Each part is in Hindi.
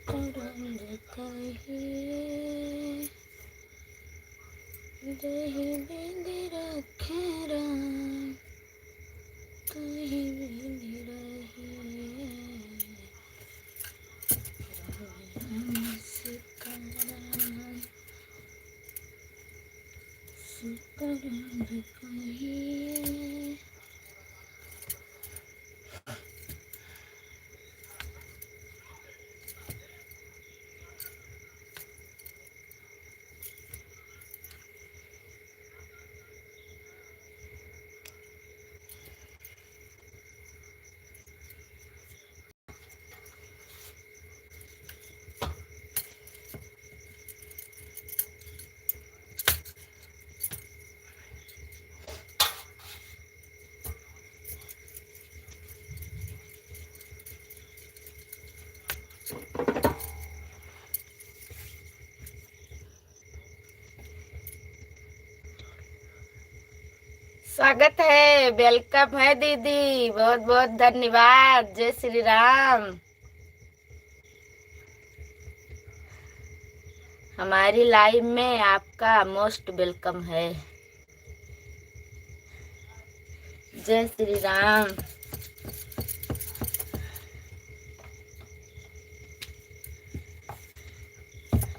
रंग कहिए दही बिंद रखे राम कहीं बिंद रहिए रंग कहिए। स्वागत है, वेलकम है दीदी, बहुत बहुत धन्यवाद। जय श्री राम। हमारी लाइव में आपका मोस्ट वेलकम है। जय श्री राम।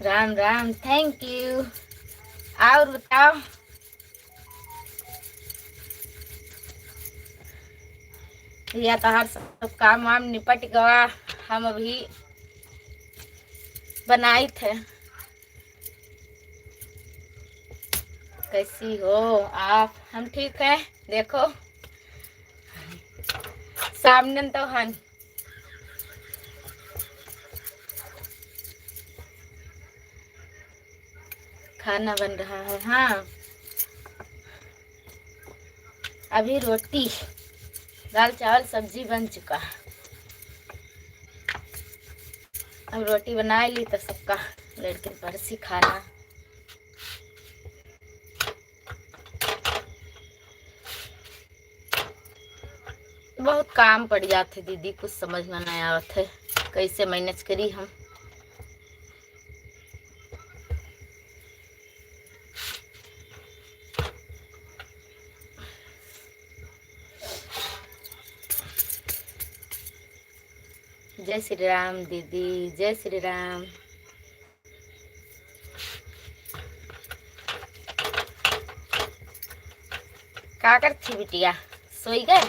Ram Ram, thank you. और बताओ, या तो हर सब काम वाम निपट गया। हम अभी बनाई थे। कैसी हो आप? हम ठीक है। देखो सामने तो हन खाना बन रहा है। हाँ, अभी रोटी दाल चावल सब्जी बन चुका है। अब रोटी बना ली तो सबका लड़के परसी खाना। बहुत काम पड़ जाते दीदी, कुछ समझ में नहीं आवत है कैसे मैनेज करी हम। जय श्री राम दीदी, जय श्री राम। क्या करती बिटिया, सोई गए?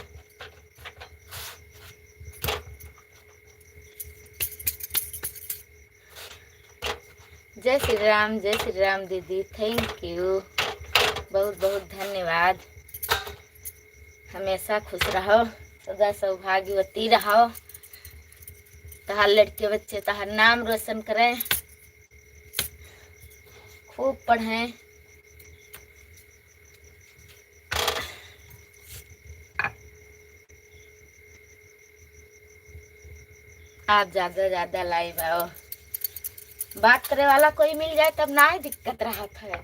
जय श्री राम, जय श्री राम दीदी, थैंक यू, बहुत बहुत धन्यवाद। हमेशा खुश रहो, सदा सौभाग्यवती रहो। तहार लड़के बच्चे तहार नाम रोशन करें, खूब पढ़ें। आप ज्यादा लाइव आओ। बात करे वाला कोई मिल जाए तब ना ही दिक्कत रहा है।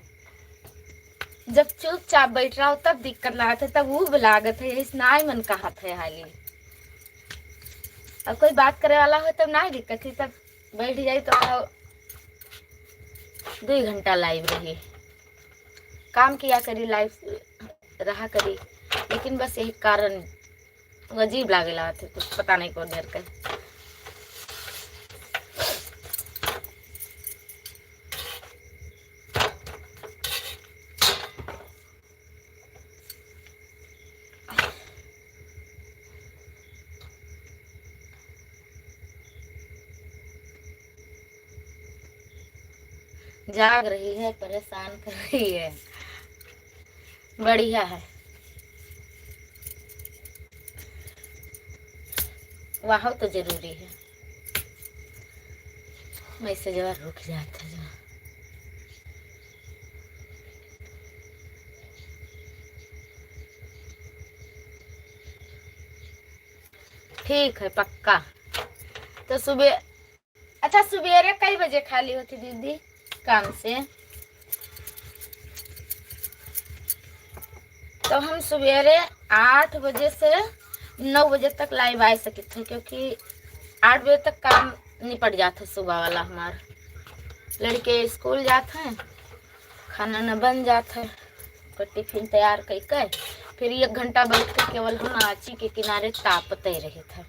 जब चुपचाप बैठ रहा हो तब दिक्कत रहा था, तब वो लागत है। इस ना ही मन कहा था हाली। अब कोई बात करे वाला हो तब ना ही दिक्कत थी, तब बैठ जाए तो 2 घंटा लाइव रही, काम किया करी, लाइव रहा करी। लेकिन बस यही कारण अजीब लागेला थे, कुछ पता नहीं कौन डर कर। जाग रही है, परेशान कर रही है, बढ़िया है। वहाँ तो जरूरी है। वैसे जब रुक जाता है। ठीक है, पक्का। तो सुबह, अच्छा सुबेरे कई बजे खाली होती दीदी काम से? तो हम सवेरे 8 बजे से 9 बजे तक लाइव आ सकते हैं, क्योंकि 8 बजे तक काम निपट जाता सुबह वाला हमार। लड़के स्कूल जाते हैं, खाना न बन जाता है, पर टिफिन तैयार कर फिर 1 घंटा बैठ के केवल हम आची के किनारे तापते रहे थे,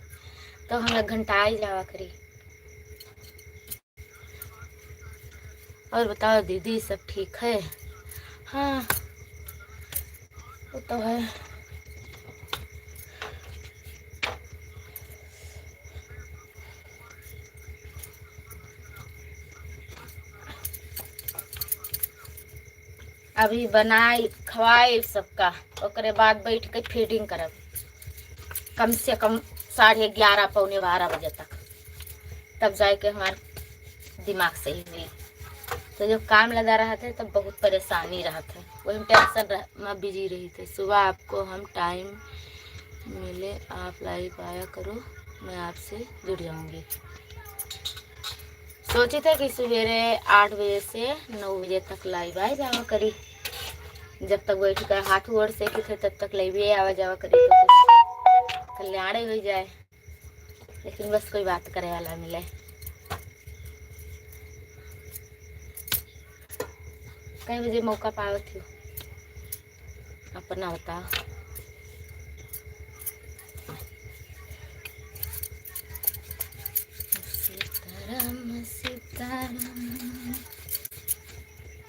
तो हम 1 घंटा आई जावा करी। और बताओ दीदी सब ठीक है? हाँ वो तो है। अभी बनाई खवाए सबका, ओकरे बाद बैठ के फीडिंग करब कम से कम 11:30 पौने 12 बजे तक, तब जाके हमारे दिमाग सही हुई। तो जब काम लगा रहा था तब बहुत परेशानी रहा था, वही टेंशन में बिजी रही थी। सुबह आपको हम टाइम मिले आप लाइव आया करो, मैं आपसे जुड़ जाऊंगी। सोचे थे कि सवेरे 8 बजे से 9 बजे तक लाइव आ जावा करी, जब तक बैठ कर हाथ गोड़ से थे तब तक लाइव आवा जावा करी तो कुछ कल्याण हो जाए, लेकिन बस कोई बात करे वाला मिले। कई बजे मौका पाओ थी अपना बताओ। सीताराम सीताराम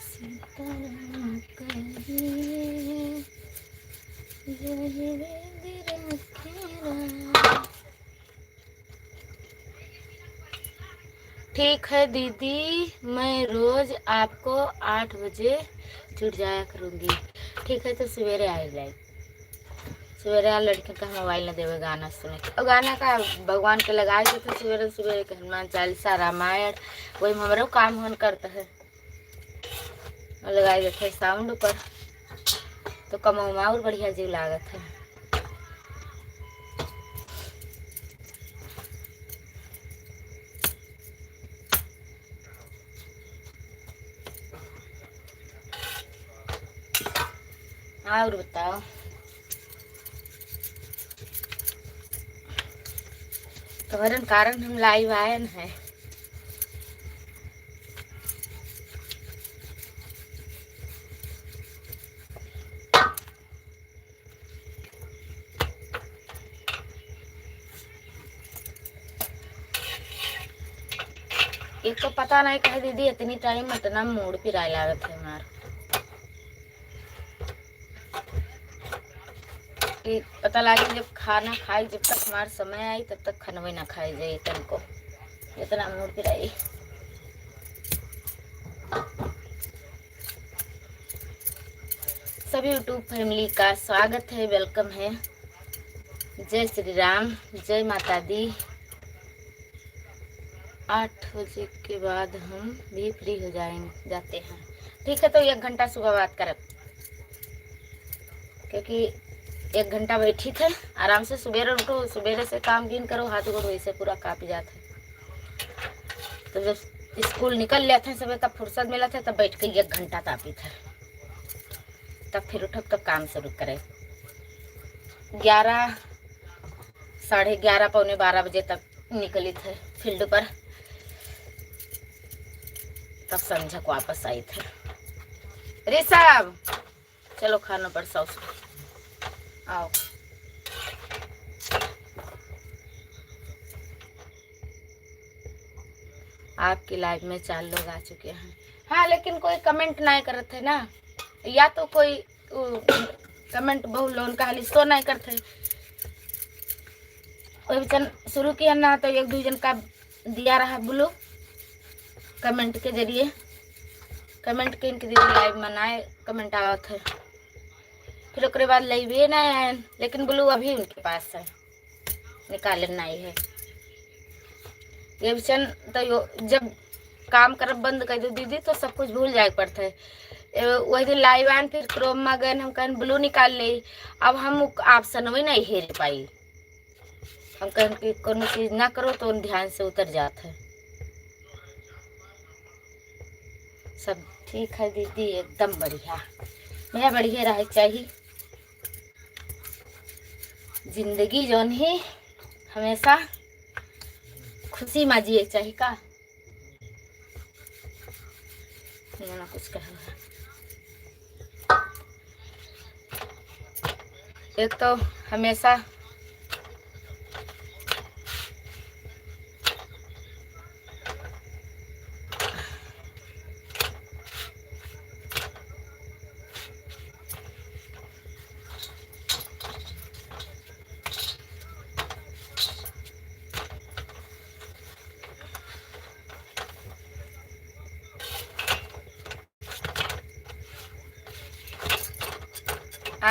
सीताराम कहिए यही वेद रखेरा। ठीक है दीदी, मैं रोज आपको 8 बजे जुड़ जाया करूँगी। ठीक है तो सवेरे आ जाए, सवेरे आ लड़के का मोबाइल न देवे गाना सुने, और गाना का भगवान के लगाए थे तो सवेरे सवेरे के हनुमान चालीसा रामायण वही हमारा काम होन करता है, और लगाए देते साउंड पर तो कमौमा और बढ़िया जीव लागत है। और बताओ तुम्हारे कारण हम लाइव आए हैं। एक तो पता नहीं कहे दीदी इतनी टाइम इतना मूड पिराए लागत है हमार, पता लगे जब खाना खाई, जब तक हमारा समय आई तब तक खाना ना खाई जाए, तनको इतना मूड पिराई। सभी यूट्यूब फैमिली का स्वागत है, वेलकम है। जय श्री राम, जय माता दी। 8 बजे के बाद हम भी फ्री हो जाते हैं। ठीक है तो 1 घंटा सुबह बात करब, क्योंकि 1 घंटा बैठी थे आराम से। सवेरे उठो, सवेरे से काम गिन करो, हाथ गोड़ वैसे पूरा कापी जाता है। तो जब स्कूल निकल लेते हैं सुबह, तब फुर्सत मिला था, तब बैठ के 1 घंटा तापी था, तब फिर उठो तब काम शुरू करे। 11 साढ़े 11 पौने 12 बजे तक निकली थे फील्ड पर, तब संझा को वापस आई थे। अरे साहब चलो खाना पर सौस आओ। आपकी लाइव में 4 लोग आ चुके हैं। हाँ लेकिन कोई कमेंट नहीं करते ना, या तो कोई कमेंट बहुत लोगों का हाली सो नहीं करते। वही जन शुरू किया ना तो 1-2 जन का दिया रहा ब्लू कमेंट के जरिए, कमेंट के इनके दीदी लाइव मनाए कमेंट आवत है, फिर उसके बाद लाइव ना आए, लेकिन ब्लू अभी उनके पास है, निकाले नहीं है। ये विचन तो जब काम करब बंद कर दो दीदी तो सब कुछ भूल जाए पड़ता है। वही दिन लाइव आन, फिर क्रोम में गए हम कहें ब्लू निकाल ले, अब हम ऑप्शन भी नहीं हेर पाई। हम कहें कि कोनो चीज ना करो तो ध्यान से उतर जाता है। सब ठीक है दीदी, एकदम बढ़िया, मेरा बढ़िया रहे चाहिए। जिंदगी जौन ही हमेशा खुशी में जिए चाहिए का ना कुछ कह। एक तो हमेशा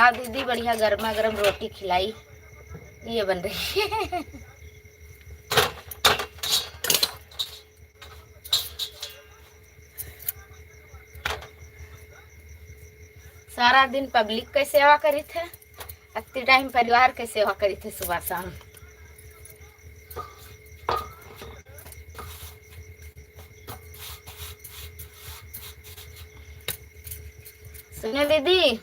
दीदी बढ़िया गर्मा गर्म रोटी खिलाई, ये बन रही है। सारा दिन पब्लिक के सेवा करी थे, अति टाइम परिवार के सेवा करी थे सुबह शाम। सुने दीदी,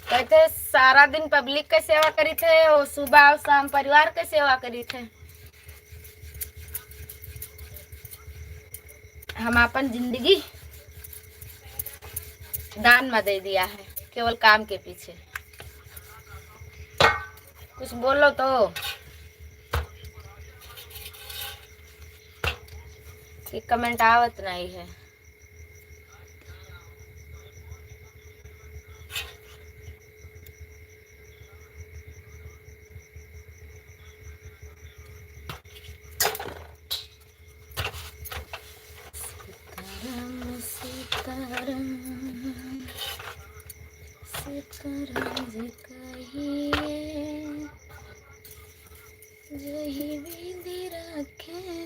कहते सारा दिन पब्लिक के सेवा करी थे और सुबह और शाम परिवार के सेवा करी थे। हम अपन जिंदगी दान में दे दिया है केवल काम के पीछे। कुछ बोलो तो कि कमेंट आवत नहीं है।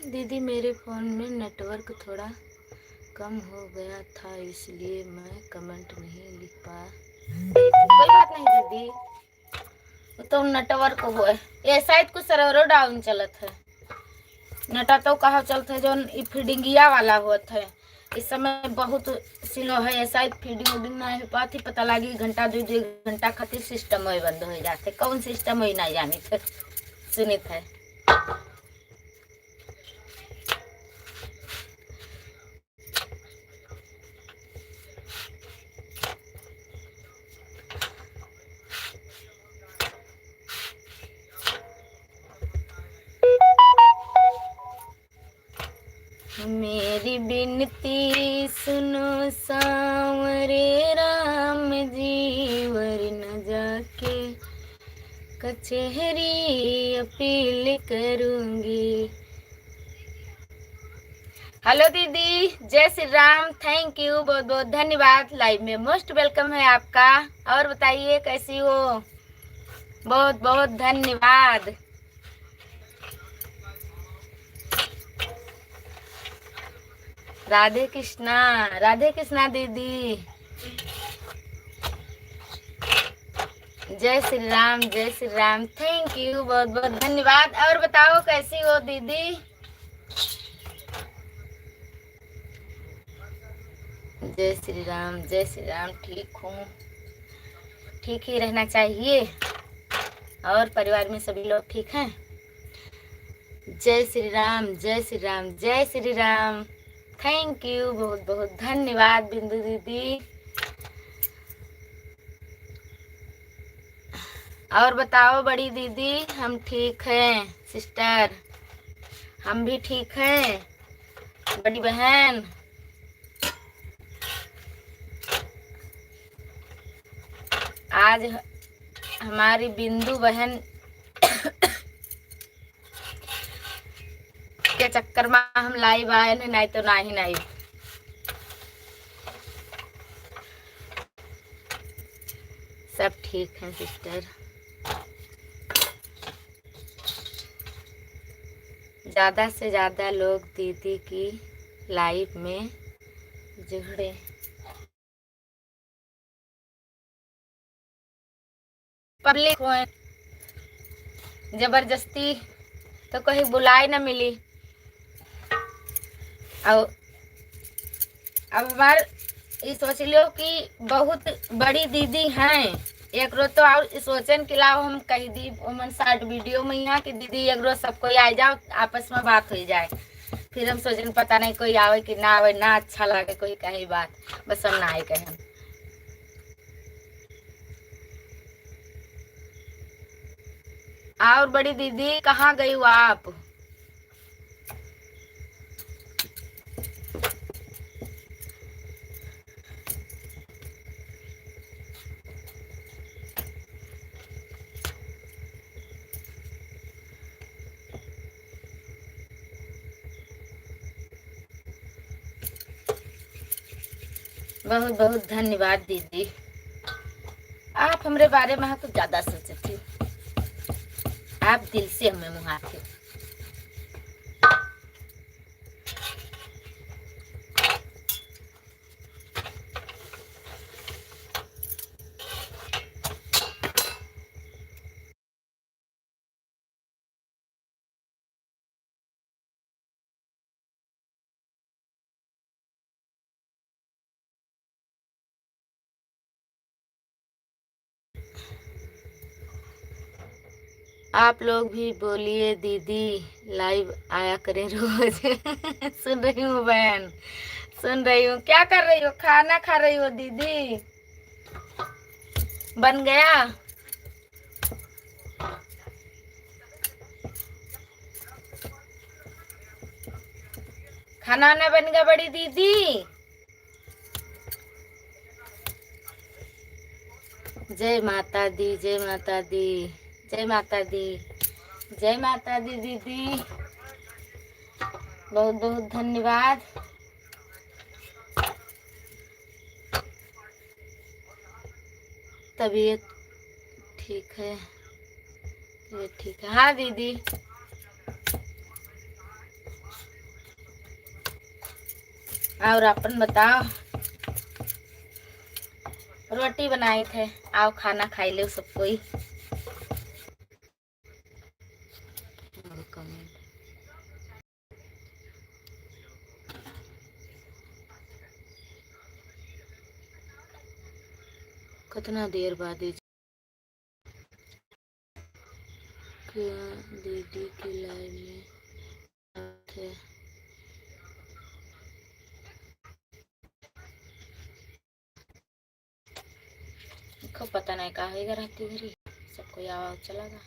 दीदी मेरे फ़ोन में नेटवर्क थोड़ा कम हो गया था इसलिए मैं कमेंट नहीं लिख पा। कोई बात नहीं दीदी, वो तो नेटवर्क हो है, ये शायद कुछ सर्वरो डाउन चलत है। नेटा तो कहा चलते है जो फीडिंगिया वाला होता है, इस समय बहुत स्लो है। शायद फीडिंग उडिंग ना हो पाती, पता लगी घंटा 2 घंटा खातिर सिस्टम वही बंद हो जाते। कौन सिस्टम वही नहीं जानी थे सुनित है। मेरी बिनती सुनो सांवरे राम जी, वरन जाके कचहरी अपील करूंगी। हेलो दीदी, जय श्री राम, थैंक यू, बहुत बहुत धन्यवाद। लाइव में मोस्ट वेलकम है आपका। और बताइए कैसी हो, बहुत बहुत धन्यवाद। राधे कृष्णा दीदी, जय श्री राम, थैंक यू, बहुत बहुत धन्यवाद। और बताओ कैसी हो दीदी? जय श्री राम, ठीक हूँ, ठीक ही रहना चाहिए। और परिवार में सभी लोग ठीक हैं? जय श्री राम, थैंक यू, बहुत बहुत धन्यवाद बिंदु दीदी। और बताओ बड़ी दीदी, हम ठीक हैं। सिस्टर, हम भी ठीक हैं। बड़ी बहन, आज हमारी बिंदु बहन के चक्कर में हम लाइव आए नहीं तो नहीं। सब ठीक है सिस्टर। ज़्यादा से ज़्यादा लोग दीदी की लाइव में जुड़े। पब्लिक हो जबरदस्ती तो कहीं बुलाए न मिली। अब हमार ये सोच लो कि बहुत बड़ी दीदी हैं एक रोज तो और सोचन कि लाओ हम कही दी मन शॉर्ट वीडियो में यहाँ कि दीदी एक रोज सब कोई आ जाओ, आपस में बात हो जाए। फिर हम सोचन पता नहीं कोई आवे कि ना आवे, ना अच्छा लगे कोई कही बात, बस हम ना आए कहे हम। और बड़ी दीदी कहाँ गई हो आप? बहुत बहुत धन्यवाद दीदी, आप हमारे बारे में तो ज्यादा सोचे थे, आप दिल से हमें मुहाते। आप लोग भी बोलिए दीदी लाइव आया करें रोज। सुन रही हूँ बहन, सुन रही हूँ। क्या कर रही हो? खाना खा रही हो दीदी? बन गया? खाना वाना बन गया बड़ी दीदी? जय माता दी, जय माता दी, जय माता दी, जय माता दी दीदी, बहुत बहुत धन्यवाद। तबीयत ठीक है? तबीयत ठीक है? हाँ दीदी। और अपन बताओ। रोटी बनाए थे, आओ खाना खाई लो सब कोई। कितना देर बाद क्या दीदी की लाइव में थे? को पता नहीं कहा है रहती घरी, सबको आवाज चला गया।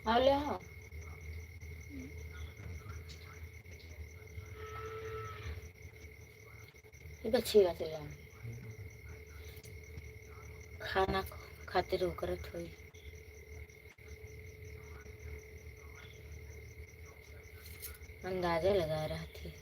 हाँ ले हाँ, ये बच्ची का चिल्ला खाना खातिर वो करत हुई। अंदाजा लगा रहा थी।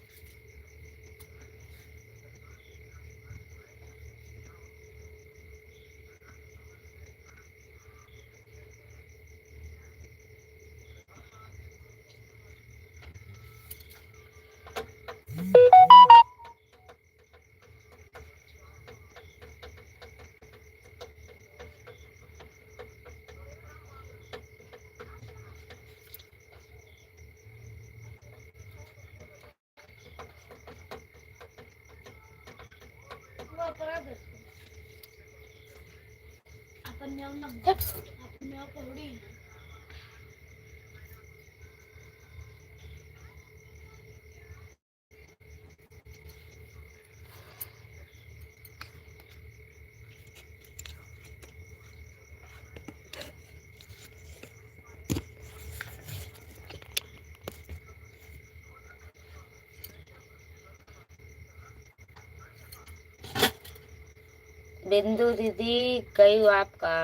बिंदु दीदी गई हो आपका।